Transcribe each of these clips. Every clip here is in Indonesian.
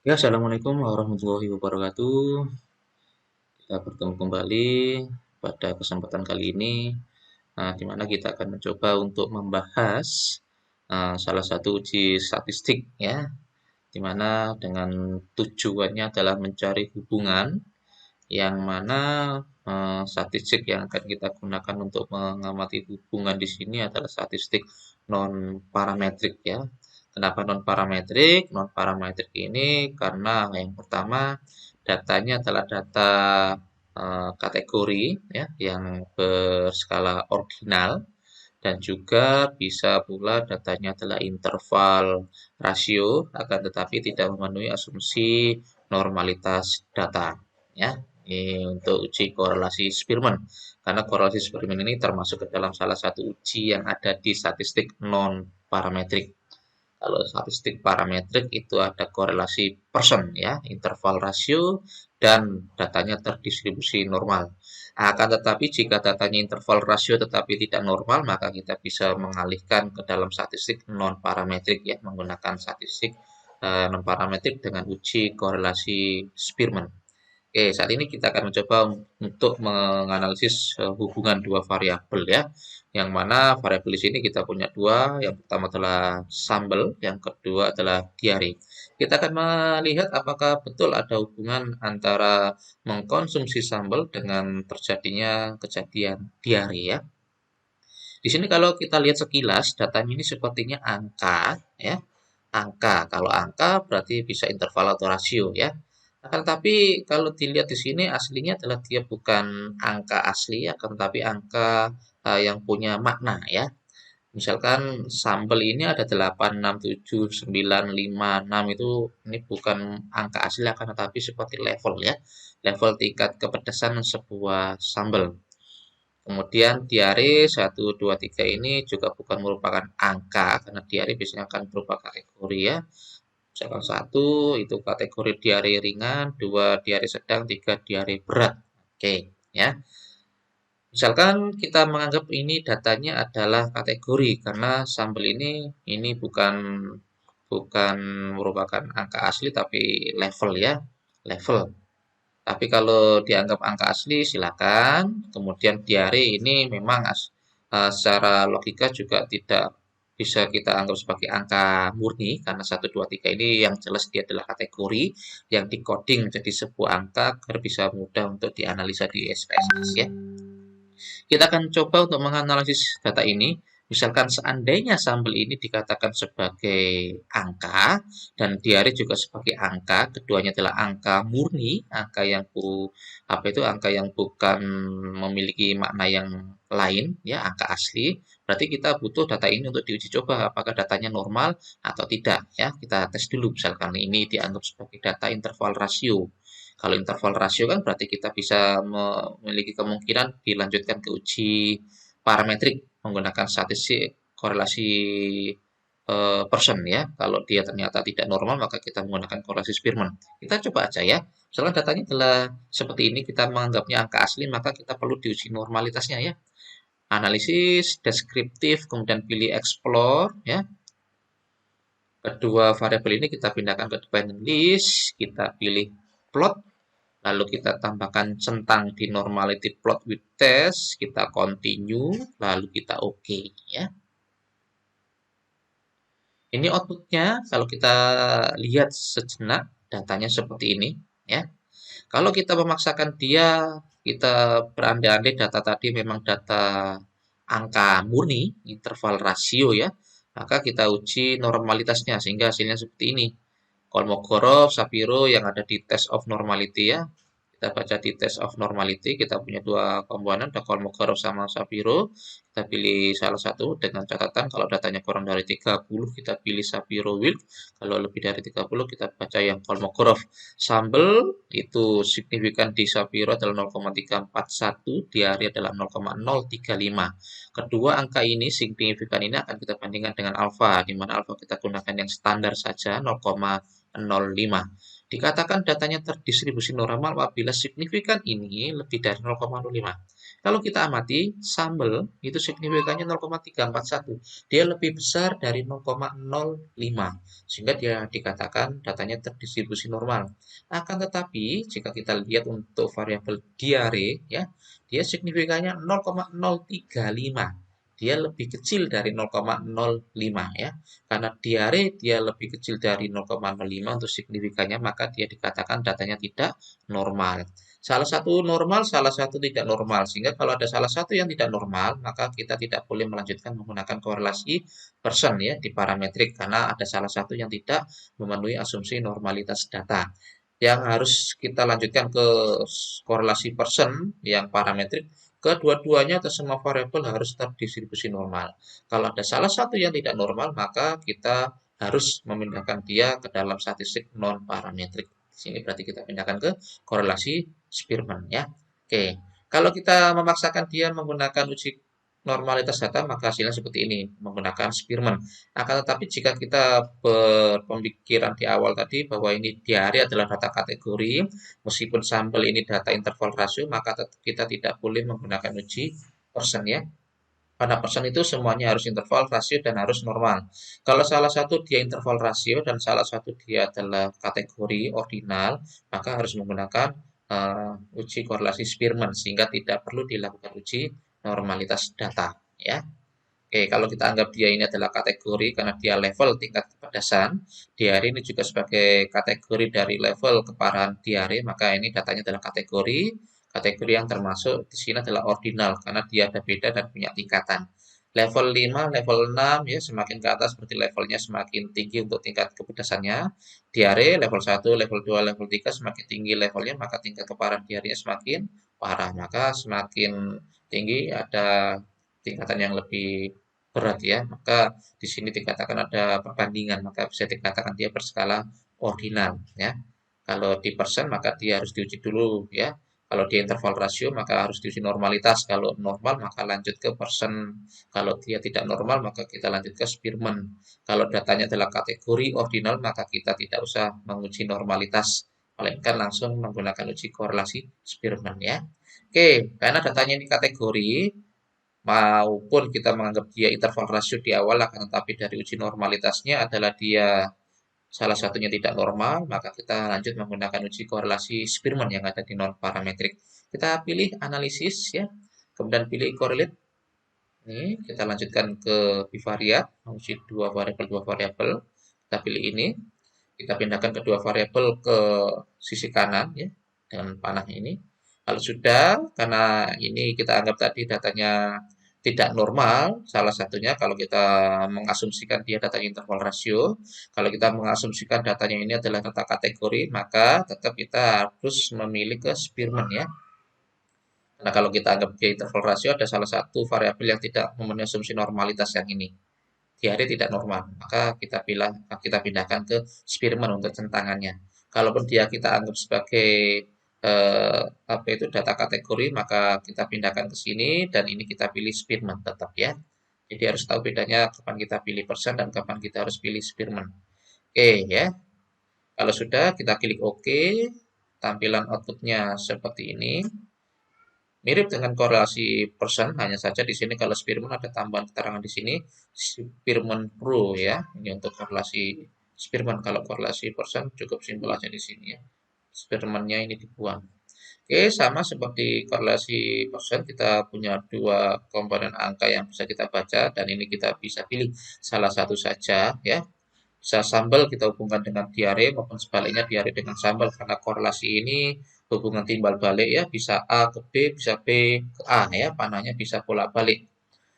Ya, assalamualaikum warahmatullahi wabarakatuh. Kita bertemu kembali pada kesempatan kali ini, di mana kita akan mencoba untuk membahas salah satu uji statistik, ya, di mana dengan tujuannya adalah mencari hubungan yang mana statistik yang akan kita gunakan untuk mengamati hubungan di sini adalah statistik non parametrik, ya. Kenapa non parametrik? Non parametrik ini karena yang pertama datanya adalah data kategori, ya, yang berskala ordinal, dan juga bisa pula datanya adalah interval rasio, akan tetapi tidak memenuhi asumsi normalitas data, ya. Ini untuk uji korelasi Spearman, karena korelasi Spearman ini termasuk ke dalam salah satu uji yang ada di statistik non parametrik. Kalau statistik parametrik itu ada korelasi person, ya, interval rasio, dan datanya terdistribusi normal. Akan tetapi jika datanya interval rasio tetapi tidak normal, maka kita bisa mengalihkan ke dalam statistik non parametrik, ya, menggunakan statistik non parametrik dengan uji korelasi Spearman. Oke, saat ini kita akan mencoba untuk menganalisis hubungan dua variabel, ya. Yang mana variabel di sini kita punya dua, yang pertama adalah sambel, yang kedua adalah diare. Kita akan melihat apakah betul ada hubungan antara mengkonsumsi sambel dengan terjadinya kejadian diare, ya. Di sini kalau kita lihat sekilas datanya ini sepertinya angka, ya. Angka, kalau angka berarti bisa interval atau rasio, ya. Akan tapi kalau dilihat di sini aslinya adalah dia bukan angka asli, akan tetapi angka yang punya makna, ya. Misalkan sampel ini ada 8, 6, 7, 9, 5, 6 itu ini bukan angka asli akan tetapi seperti level, ya. Level tingkat kepedasan sebuah sambal. Kemudian diare 1, 2, 3 ini juga bukan merupakan angka karena diare biasanya akan berupa kategori, ya. Misalkan 1 itu kategori diare ringan, 2 diare sedang, 3 diare berat. Oke, ya. Misalkan kita menganggap ini datanya adalah kategori karena sambal ini bukan bukan merupakan angka asli tapi level, ya. Level. Tapi kalau dianggap angka asli silakan. Kemudian diare ini memang secara logika juga tidak bisa kita anggap sebagai angka murni karena 1, 2, 3 ini yang jelas dia adalah kategori yang dikoding menjadi sebuah angka agar bisa mudah untuk dianalisa di SPSS, ya. Kita akan coba untuk menganalisis data ini. Misalkan seandainya sambal ini dikatakan sebagai angka dan diare juga sebagai angka, keduanya adalah angka murni, angka yang angka yang bukan memiliki makna yang lain, ya, angka asli. Berarti kita butuh data ini untuk diuji coba apakah datanya normal atau tidak, ya. Kita tes dulu misalkan ini dianggap sebagai data interval rasio. Kalau interval rasio kan berarti kita bisa memiliki kemungkinan dilanjutkan ke uji parametrik menggunakan statistik korelasi person, ya. Kalau dia ternyata tidak normal maka kita menggunakan korelasi Spearman. Kita coba aja, ya. Misalkan datanya adalah seperti ini, kita menganggapnya angka asli, maka kita perlu diuji normalitasnya, ya. Analisis, deskriptif, kemudian pilih explore, ya. Kedua variabel ini kita pindahkan ke dependent list, kita pilih plot, lalu kita tambahkan centang di normality plot with test, kita continue, lalu kita OK, ya. Ini outputnya kalau kita lihat sejenak datanya seperti ini, ya. Kalau kita memaksakan dia, kita berandai-andai data tadi memang data angka murni, interval rasio, ya, maka kita uji normalitasnya sehingga hasilnya seperti ini. Kolmogorov, Shapiro yang ada di test of normality, ya. Kita baca di test of normality, kita punya dua komponen, ada Kolmogorov sama Shapiro. Kita pilih salah satu dengan catatan kalau datanya kurang dari 30, kita pilih Shapiro Wilk. Kalau lebih dari 30, kita baca yang Kolmogorov. Sambel itu signifikan di Shapiro adalah 0,341, diare adalah 0,035. Kedua angka ini, signifikan ini akan kita bandingkan dengan alfa, di mana alfa kita gunakan yang standar saja 0,05. Dikatakan datanya terdistribusi normal apabila signifikan ini lebih dari 0,05. Kalau kita amati, sambel itu signifikannya 0,341. Dia lebih besar dari 0,05. Sehingga dia dikatakan datanya terdistribusi normal. Akan tetapi, jika kita lihat untuk variabel diare, ya, dia signifikannya 0,035. Dia lebih kecil dari 0,05 ya. Karena diare dia lebih kecil dari 0,05 untuk signifikannya, maka dia dikatakan datanya tidak normal. Salah satu normal, salah satu tidak normal. Sehingga kalau ada salah satu yang tidak normal, maka kita tidak boleh melanjutkan menggunakan korelasi Pearson ya di parametrik karena ada salah satu yang tidak memenuhi asumsi normalitas data. Yang harus kita lanjutkan ke korelasi Pearson yang parametrik, kedua-duanya atau semua variabel harus terdistribusi normal. Kalau ada salah satu yang tidak normal, maka kita harus memindahkan dia ke dalam statistik non parametrik. Di sini berarti kita pindahkan ke korelasi Spearman ya. Oke, kalau kita memaksakan dia menggunakan uji normalitas data, maka hasilnya seperti ini menggunakan Spearman. Akan tetapi jika kita berpemikiran di awal tadi bahwa ini diare adalah data kategori, meskipun sampel ini data interval rasio, maka kita tidak boleh menggunakan uji Pearson ya. Pada persen itu semuanya harus interval, rasio, dan harus normal. Kalau salah satu dia interval rasio dan salah satu dia adalah kategori ordinal, maka harus menggunakan uji korelasi Spearman sehingga tidak perlu dilakukan uji normalitas data. Ya, oke, kalau kita anggap dia ini adalah kategori karena dia level tingkat kepedasan, diare ini juga sebagai kategori dari level keparahan diare, maka ini datanya adalah kategori. Kategori yang termasuk di sini adalah ordinal karena dia ada beda dan punya tingkatan. Level 5, level 6 ya semakin ke atas berarti levelnya semakin tinggi untuk tingkat kepedasannya. Diare level 1, level 2, level 3 semakin tinggi levelnya maka tingkat keparahan diarenya semakin parah. Maka semakin tinggi ada tingkatan yang lebih berat ya, maka di sini dikatakan ada perbandingan, maka bisa dikatakan dia berskala ordinal ya. Kalau di persen maka dia harus diuji dulu ya. Kalau di interval rasio maka harus diuji normalitas. Kalau normal maka lanjut ke persen. Kalau dia tidak normal maka kita lanjut ke Spearman. Kalau datanya adalah kategori ordinal maka kita tidak usah menguji normalitas, melainkan langsung menggunakan uji korelasi Spearman ya. Oke, karena datanya ini kategori, maupun kita menganggap dia interval rasio di awal akan tetapi dari uji normalitasnya adalah dia salah satunya tidak normal, maka kita lanjut menggunakan uji korelasi Spearman yang ada di non parametrik. Kita pilih analisis ya, kemudian pilih correlate. Ini kita lanjutkan ke bivariat, menguji dua variabel. Kita pilih ini, kita pindahkan kedua variabel ke sisi kanan ya dengan panah ini. Kalau sudah, karena ini kita anggap tadi datanya tidak normal, salah satunya kalau kita mengasumsikan dia datanya interval rasio, kalau kita mengasumsikan datanya ini adalah data kategori, maka tetap kita harus memilih ke Spearman ya. Karena kalau kita anggap dia interval rasio, ada salah satu variabel yang tidak memenuhi asumsi normalitas yang ini. Diare tidak normal, maka kita pindahkan ke Spearman untuk centangannya. Kalaupun dia kita anggap sebagai apa itu data kategori, maka kita pindahkan ke sini dan ini kita pilih Spearman tetap ya. Jadi harus tahu bedanya kapan kita pilih persen dan kapan kita harus pilih Spearman. Oke ya. Kalau sudah kita klik OK, tampilan outputnya seperti ini. Mirip dengan korelasi persen, hanya saja di sini kalau Spearman ada tambahan keterangan di sini Spearman Pro ya. Ini untuk korelasi Spearman. Kalau korelasi persen cukup simpel aja di sini ya. Spearman-nya ini dibuang. Oke, sama seperti korelasi persen, kita punya dua komponen angka yang bisa kita baca dan ini kita bisa pilih salah satu saja ya. Bisa sambal kita hubungkan dengan diare maupun sebaliknya diare dengan sambal karena korelasi ini hubungan timbal balik ya, bisa A ke B, bisa B ke A ya, panahnya bisa bolak balik.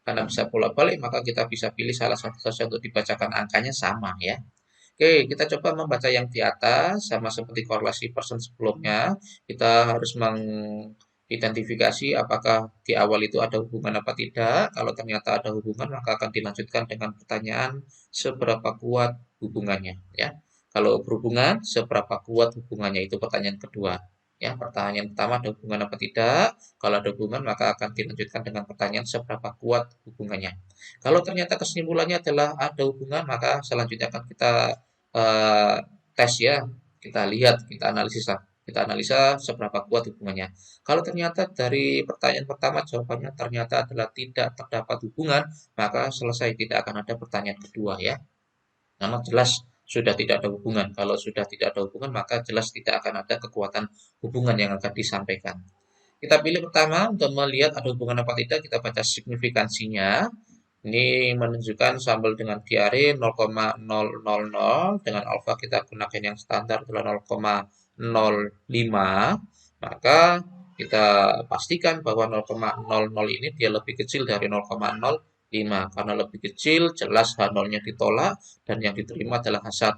Karena bisa bolak balik maka kita bisa pilih salah satu saja untuk dibacakan angkanya sama ya. Oke, kita coba membaca yang di atas sama seperti korelasi persen sebelumnya. Kita harus mengidentifikasi apakah di awal itu ada hubungan apa tidak. Kalau ternyata ada hubungan, maka akan dilanjutkan dengan pertanyaan seberapa kuat hubungannya, ya. Kalau berhubungan, seberapa kuat hubungannya itu pertanyaan kedua. Ya, pertanyaan pertama ada hubungan apa tidak? Kalau ada hubungan, maka akan dilanjutkan dengan pertanyaan seberapa kuat hubungannya. Kalau ternyata kesimpulannya adalah ada hubungan, maka selanjutnya akan kita tes ya, Kita lihat, kita analisa seberapa kuat hubungannya. Kalau ternyata dari pertanyaan pertama jawabannya ternyata adalah tidak terdapat hubungan, maka selesai, tidak akan ada pertanyaan kedua ya. Karena jelas sudah tidak ada hubungan. Kalau sudah tidak ada hubungan, maka jelas tidak akan ada kekuatan hubungan yang akan disampaikan. Kita pilih pertama untuk melihat ada hubungan apa tidak, kita baca signifikansinya. Ini menunjukkan sambal dengan diare 0,000, dengan alfa kita gunakan yang standar adalah 0,05. Maka kita pastikan bahwa 0,00 ini dia lebih kecil dari 0,05. Karena lebih kecil, jelas H0-nya ditolak dan yang diterima adalah H1.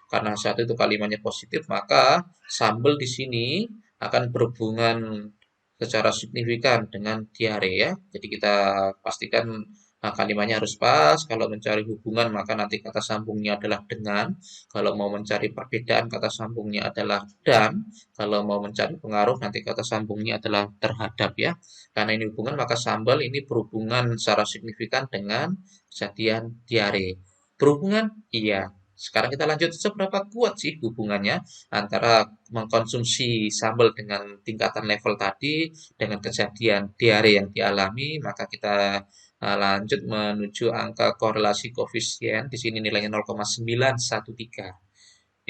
Karena H1 itu kalimatnya positif, maka sambal di sini akan berhubungan secara signifikan dengan diare ya. Jadi kita pastikan kalimatnya harus pas. Kalau mencari hubungan maka nanti kata sambungnya adalah dengan. Kalau mau mencari perbedaan kata sambungnya adalah dan. Kalau mau mencari pengaruh nanti kata sambungnya adalah terhadap ya. Karena ini hubungan maka sambal ini berhubungan secara signifikan dengan kejadian diare. Berhubungan? Iya. Sekarang kita lanjut, seberapa kuat sih hubungannya antara mengkonsumsi sambal dengan tingkatan level tadi dengan kejadian diare yang dialami, maka kita lanjut menuju angka korelasi koefisien. Di sini nilainya 0,913.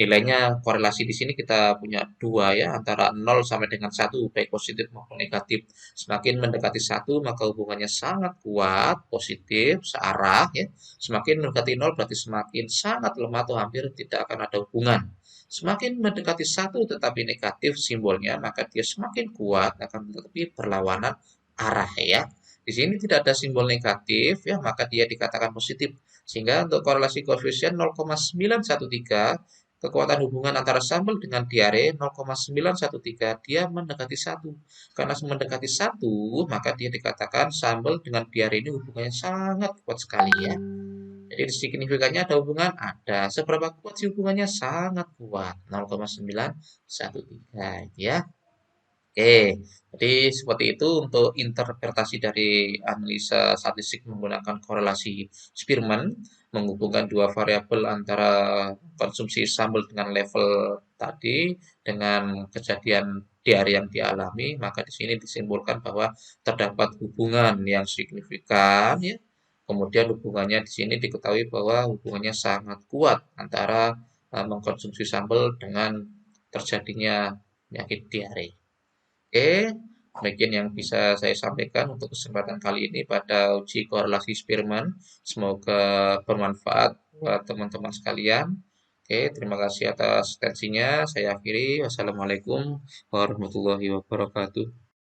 Nilainya korelasi di sini kita punya dua ya, antara 0 sampai dengan 1, baik positif maupun negatif. Semakin mendekati 1, maka hubungannya sangat kuat, positif, searah ya. Semakin mendekati 0 berarti semakin sangat lemah atau hampir tidak akan ada hubungan. Semakin mendekati 1 tetapi negatif simbolnya, maka dia semakin kuat, akan tetapi berlawanan arah ya. Di sini tidak ada simbol negatif ya, maka dia dikatakan positif. Sehingga untuk korelasi koefisien 0,913, kekuatan hubungan antara sambal dengan diare 0,913, dia mendekati 1. Karena mendekati 1, maka dia dikatakan sambal dengan diare ini hubungannya sangat kuat sekali ya. Jadi signifikannya ada hubungan? Ada. Seberapa kuat sih hubungannya? Sangat kuat. 0,913 ya. Oke, jadi seperti itu untuk interpretasi dari analisa statistik menggunakan korelasi Spearman, menghubungkan dua variabel antara konsumsi sambal dengan level tadi dengan kejadian diare yang dialami, maka di sini disimpulkan bahwa terdapat hubungan yang signifikan ya. Kemudian hubungannya di sini diketahui bahwa hubungannya sangat kuat antara mengkonsumsi sambal dengan terjadinya penyakit diare. Oke, demikian yang bisa saya sampaikan untuk kesempatan kali ini pada uji korelasi Spearman. Semoga bermanfaat buat teman-teman sekalian. Oke, terima kasih atas atensinya. Saya akhiri. Wassalamualaikum warahmatullahi wabarakatuh.